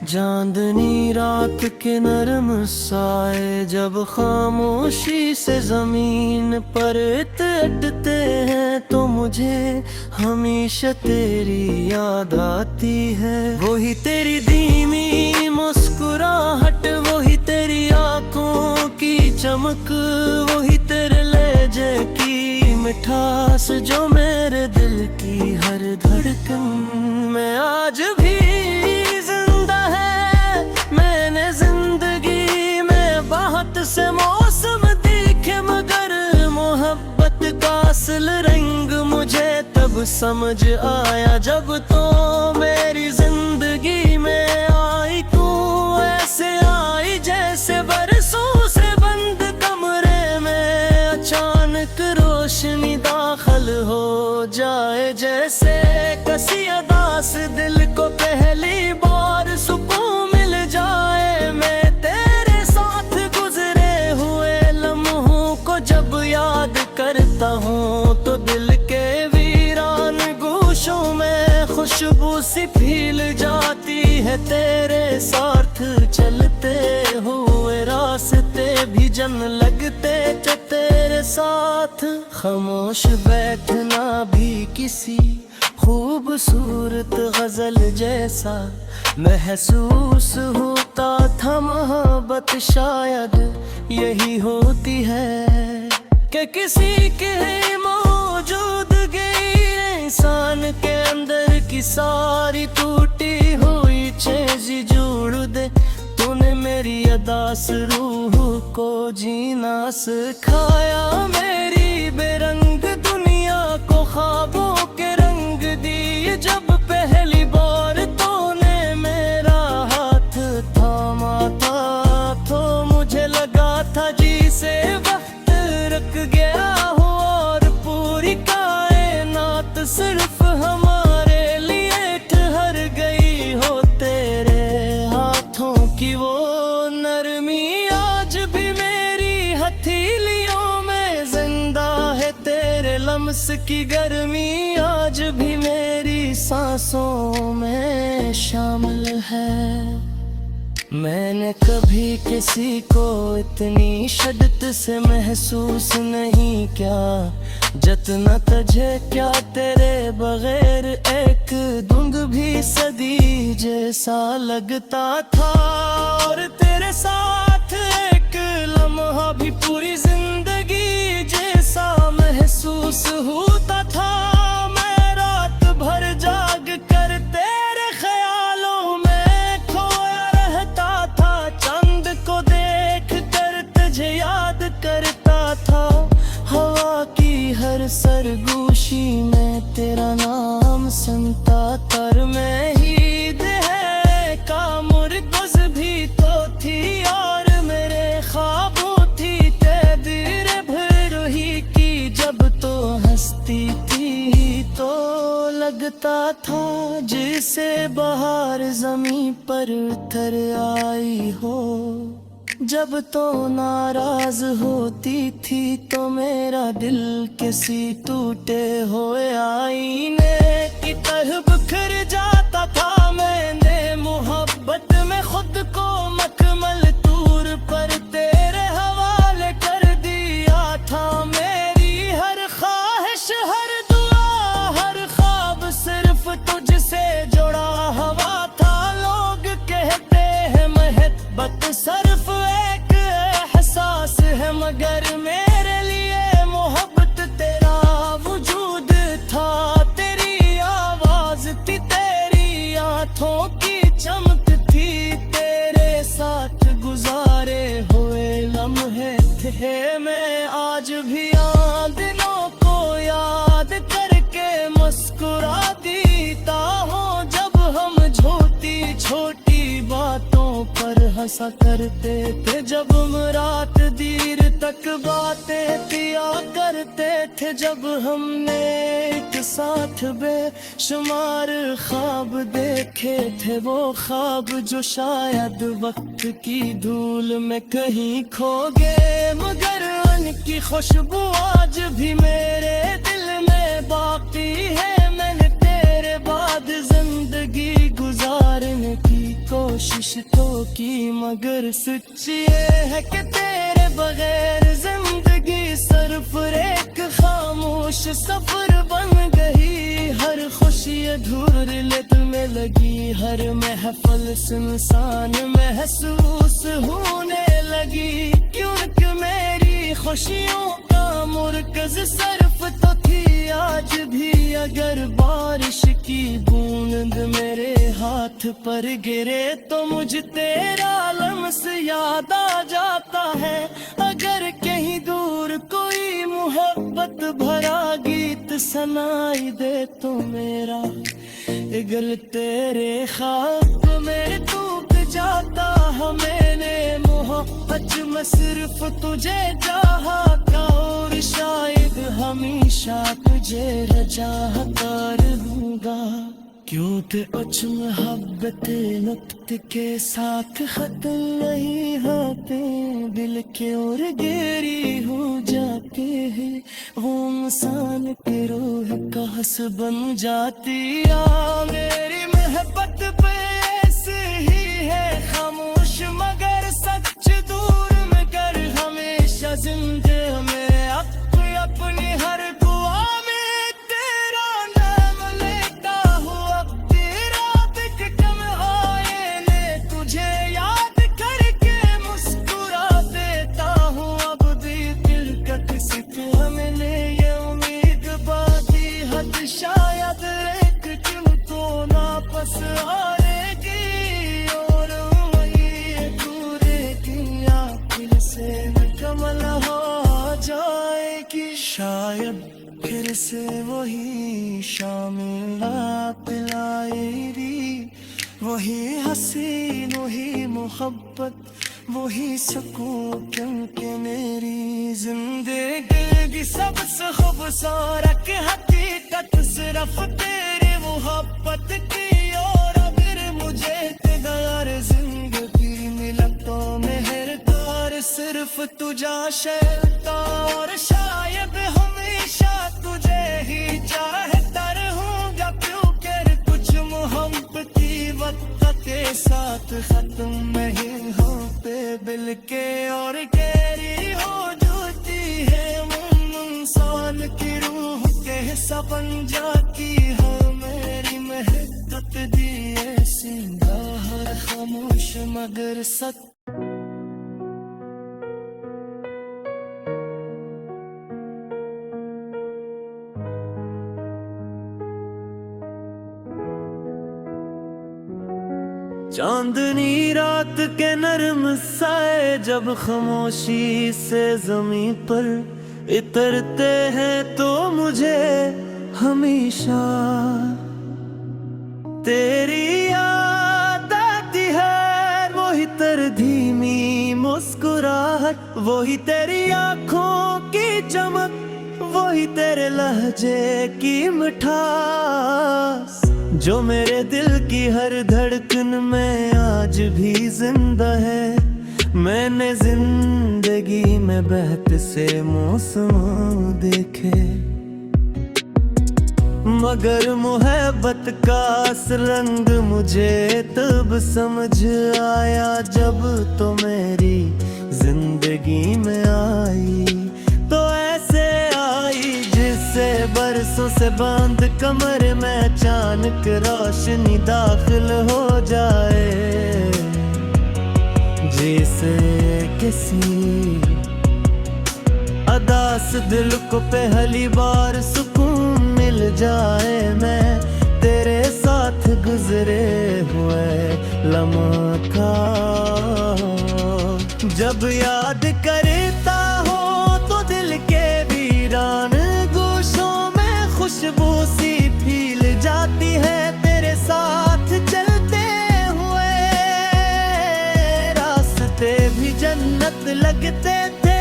चांदनी रात के नरम साए जब खामोशी से जमीन पर अटते हैं तो मुझे हमेशा तेरी याद आती है। वही तेरी धीमी मुस्कुराहट, वही तेरी आंखों की चमक, वही तेरे लहजे की मिठास जो मेरे दिल की हर धड़कन में आज भी जिंदा है। मैंने जिंदगी में बहुत से मौसम देखे मगर मोहब्बत का असल रंग मुझे तब समझ आया जब तो मेरी जिंदगी में आई। तू ऐसे आई जैसे बरसों से बंद कमरे में अचानक रोशनी दाखिल हो जाए। जैसे किसी अदास दिल को पहली बार सुकून मिल जाए। मैं तेरे साथ गुजरे हुए लम्हों को जब याद करता हूँ तो दिल के वीरान गोशों में खुशबू सी फील जाती है। तेरे साथ चलते हुए रास्ते भी जन लगते थे तेरे साथ। खामोश बैठना भी किसी खूबसूरत गजल जैसा महसूस होता था। मोहब्बत शायद यही होती है कि किसी के मौजूदगी इंसान के अंदर की सारी टूटी हुई चीज़ें जोड़ दे। तूने मेरी अदास रूह को जीना सिखाया, मेरी बेरंग दुनिया को ख्वाबों के रंग दिए। जब पहली बार तूने मेरा हाथ थामा था तो मुझे लगा था जी से वक्त रुक गया हो और पूरी कायनात सिर्फ हमारे लिए ठहर गई हो। तेरे हाथों की वो नरमी आज भी मेरी हथेलियों में जिंदा है। तेरे लम्स की गर्मी आज भी मेरी सांसों में शामिल है। मैंने कभी किसी को इतनी शिद्दत से महसूस नहीं किया जितना तुझे। क्या तेरे बगैर एक दूंग भी सदी जैसा लगता था और तेरे साथ एक लम्हा भी पूरी जिंदगी जैसा महसूस होता था। मैं रात भर जाग कर तेरे ख्यालों में खोया रहता था। चंद को देख कर तुझे याद करता था। हवा की हर सरगोशी में तेरा नाम सुनता तर में हीद है का मुर्गज़ भी तो थी और मेरे ख्वाबों थी तकदीर भरोही की। जब तो हंसती थी तो लगता था जैसे बहार जमीन पर उतर आई हो। जब तो नाराज होती थी तो मेरा दिल किसी टूटे हुए आईने की तरह बिखर जाता था। मैंने मोहब्बत में खुद को मकमल तौर पर तेरे हवाले कर दिया था। मेरी हर ख्वाहिश, हर दुआ, हर ख्वाब सिर्फ तुझसे जुड़ा हुआ था। लोग कहते हैं मोहब्बत सिर्फ एक एहसास है मगर मेरे लिए मोहब्बत तेरा वजूद था। तेरी आवाज थी, तेरी आंखों की चमक थी, तेरे साथ गुजारे हुए लम्हे थे। मैं आज भी आन दिनों को याद करके मुस्कुरा देता हूँ। जब हम छोटी छोटी बातों पर हंसा करते थे, जब रात देर तक बातें किया करते थे, जब हमने एक साथ बेशुमार ख्वाब देखे थे। वो ख्वाब जो शायद वक्त की धूल में कहीं खो गए मगर उनकी खुशबू आज भी मेरे दिल में बाकी है। मैंने तेरे बाद जिंदगी गुजारने की कोशिश तो की, मगर सच ये है कि तेरे बगैर जिंदगी सिर्फ एक खामोश सफर बन गई। हर खुशी अधूरी लित में लगी, हर महफिल सुनसान महसूस होने लगी। क्योंकि मेरी खुशियों का मुरकज सिर्फ तो थी आज भी। अगर बारिश की बूंद मेरे हाथ पर गिरे तो मुझे तेरा लम्स याद आ जाता है। अगर कहीं दूर कोई मोहब्बत भरा गीत सुनाई दे तो मेरा इगल तेरे ख्वाब में टूट जाता है। मैंने मोहब्बत में सिर्फ तुझे चाहा था, और शायद हमेशा तुझे रजा कर लूंगा। क्योंकि कुछ मोहब्बत वक्त के साथ खत्म नहीं होते, दिल के और गहरी हो जाते हैं। वो इंसान के रूह का हस बन जाती। मेरी मोहब्बत पे ऐसे ही है खामोश मगर सच दूर में कर, हमेशा जिंदे में अपनी हर दुआ में तेरा नाम लेता हूँ। अब तेरा बिकटम आए ने तुझे याद करके मुस्कुरा देता हूँ। अब भी दिल का किसी पे हमने ये उम्मीद बाकी हद, शायद एक दिन तो वापस आएगी और वही पूरे की आखिर से कमल हो जाएगी। शायद फिर से वही शामिल पिलाएगी, वही हसीन वही मोहब्बत वही सुकून। क्योंकि मेरी जिंदगी सबसे खूबसूरत हकीकत सिर्फ तेरी मोहब्बत की। और अगर मुझे तेरा जिंदगी मिला तो मेहरबान सिर्फ तुझा शैता, और शायद हमेशा तुझे ही चाहता रहूंगा। क्योंकि कुछ मोहब्बत की वक्त के साथ खत्म नहीं होते, दिल के और गहरी हो जाती है। इंसान की रूह के सपन जाती है। मेरी मेहनत दी ऐसी हर खामोश मगर सच। चांदनी रात के नरम साए जब खामोशी से जमीन पर इतरते हैं तो मुझे हमेशा तेरी याद आती है। वही तेरी धीमी मुस्कुराहट, वही तेरी आंखों की चमक, वही तेरे लहजे की मिठास, जो मेरे दिल की हर धड़कन में आज भी जिंदा है। मैंने जिंदगी में बहते से मौसम देखे, मगर मोहब्बत का असल रंग मुझे तब समझ आया जब तो मेरी जिंदगी में आई। तो ऐसे आई जिससे बरसों से बंद कमर में अचानक रोशनी दाखिल हो जाए। जैसे किसी अदास दिल को पहली बार सुकून मिल जाए। मैं तेरे साथ गुजरे हुए लम्हा का जब याद करता हूँ तो दिल के वीरान गोशों में खुशबू सी फील जाती है। तेरे साथ चलते हुए रास्ते भी जन्नत लगते थे।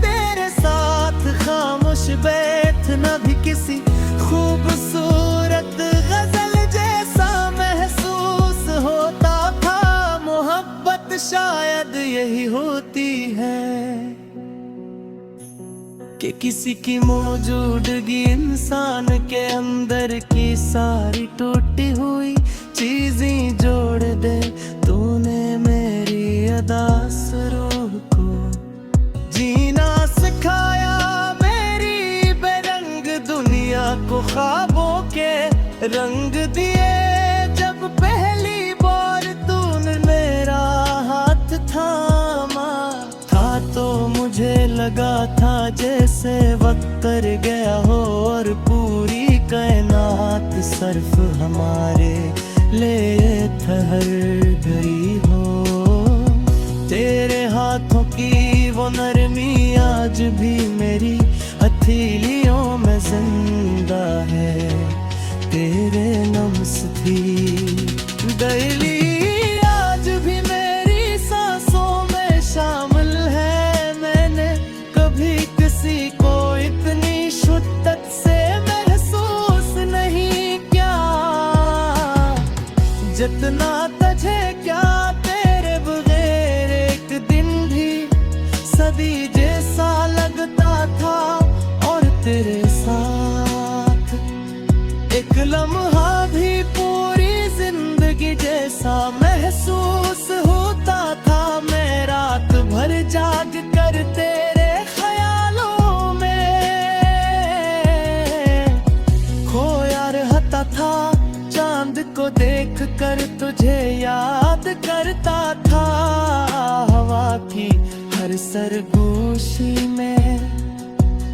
तेरे साथ खामोश बैठना भी किसी खूबसूरत गजल जैसा महसूस होता था। मोहब्बत शायद यही होती है कि किसी की मौजूदगी इंसान के अंदर की सारी टूटी हुई चीजें जोड़ दे। तो रंग दिए जब पहली बार तूने मेरा हाथ थामा था, तो मुझे लगा था जैसे वक्त कर गया हो और पूरी कायनात सिर्फ हमारे लिए ठहर गई हो। तेरे हाथों की वो नरमी आज भी मेरी हथेलियों में जिंदा है, तेरे लम्स थी दिली आज भी मेरी सांसों में शामिल है। मैंने कभी किसी को इतनी शिद्दत से महसूस नहीं किया जितना तुझे, क्या तेरे बगैर एक दिन भी सदी जैसा लगता था, और तेरे साथ एक लम्हा भी पूरी जिंदगी जैसा महसूस होता था। मैं रात भर जाग कर तेरे ख्यालों में खोया रहता था, चांद को देख कर तुझे याद करता था। हवा की हर सरगोशी में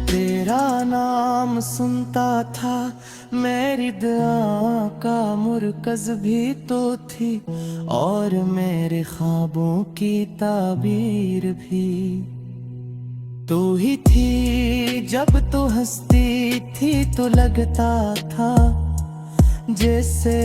तेरा नाम सुनता था, मेरी दुआ का मुरकज़ भी तो थी और मेरे ख्वाबों की ताबीर भी तू ही थी। जब तू हंसती थी तो लगता था जैसे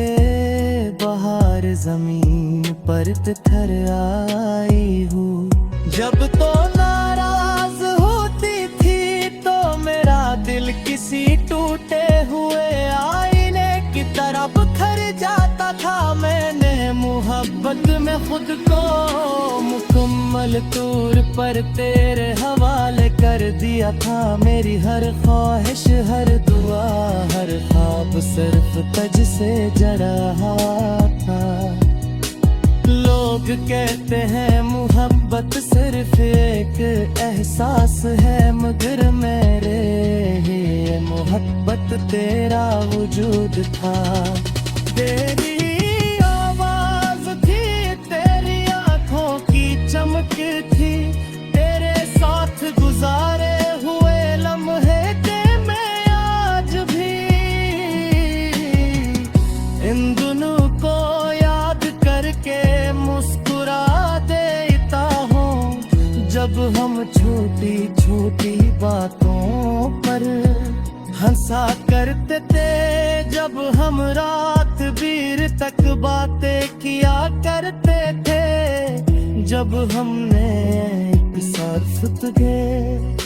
बाहर जमीन पर तितर आई हूँ। जब तो नाराज होती थी तो मेरा दिल किसी टूटे हुए आईने की तरह बिखर जाता था। मैंने मोहब्बत में खुद को मुकम्मल तौर पर तेरे हवाले कर दिया था। मेरी हर ख्वाहिश, हर दुआ, हर ख्वाब सिर्फ तुझ से जरा था। लोग कहते हैं मोहब्बत सिर्फ एक एहसास है, मगर मेरे ये मोहब्बत तेरा वजूद था। तेरी आवाज थी, तेरी आंखों की चमक थी, तेरे साथ गुजारे हुए लम्हे के मैं आज भी इन दोनों को याद करके मुस्कुरा देता हूँ। जब हम छोटी छोटी बातों पर हंसा करते थे, जब हम रात बीर तक बातें किया करते थे, जब हमने एक साथ गए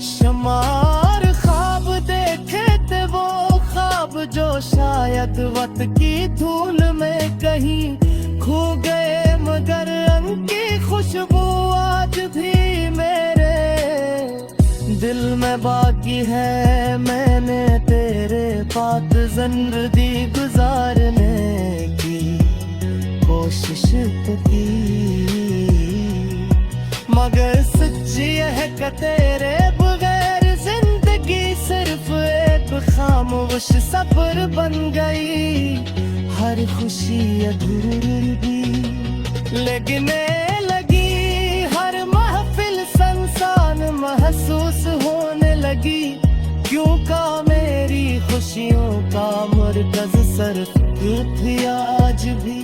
शमार ख्वाब देखे थे, वो ख्वाब जो शायद वक्त की धूल में कहीं खो गए, मगर उनकी खुशबू आज भी मेरे दिल में बाकी है। मैंने तेरे पास जिंदगी गुजारने की कोशिश तो की, मगर सच्ची है कि तेरे बगैर जिंदगी सिर्फ एक खामोश सफर बन गई। हर खुशी अधूरी लगने लगी, हर महफिल संसान महसूस होने लगी, क्यों का मेरी खुशियों का मरकज सिर्फ तू थी आज भी।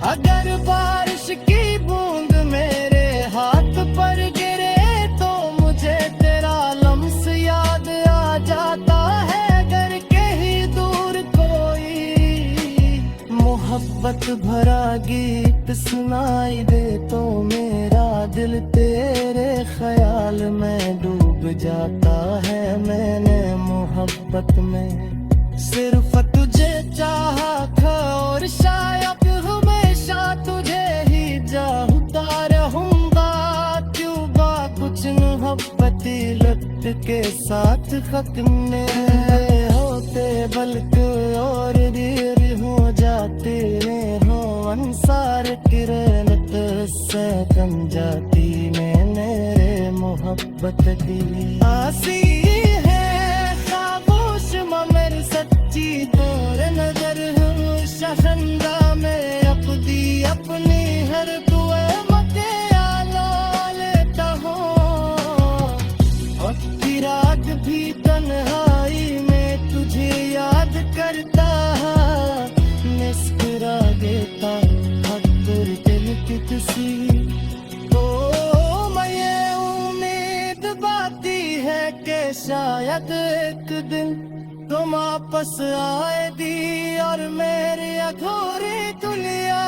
अगर बारिश की बूंद मेरे हाथ पर गिरे तो मुझे तेरा लम्स याद आ जाता है। अगर कहीं दूर कोई मोहब्बत भरा गीत सुनाई दे तो मेरा दिल तेरे ख्याल में डूब जाता है। मैंने मोहब्बत में सिर्फ तुझे चाहा था और शायद हमेशा तुझे ही चाहता रहूंगा। क्यों बा कुछ मोहब्बती लत के साथ खत्म होते बल्कि और देर हो जाते हो। अंसार किरणत से कम जाती मैंने मोहब्बत दी। आसी है खामोश मगर सच्ची शायद एक दिन तुम वापस आए दी और मेरी अधूरी दुनिया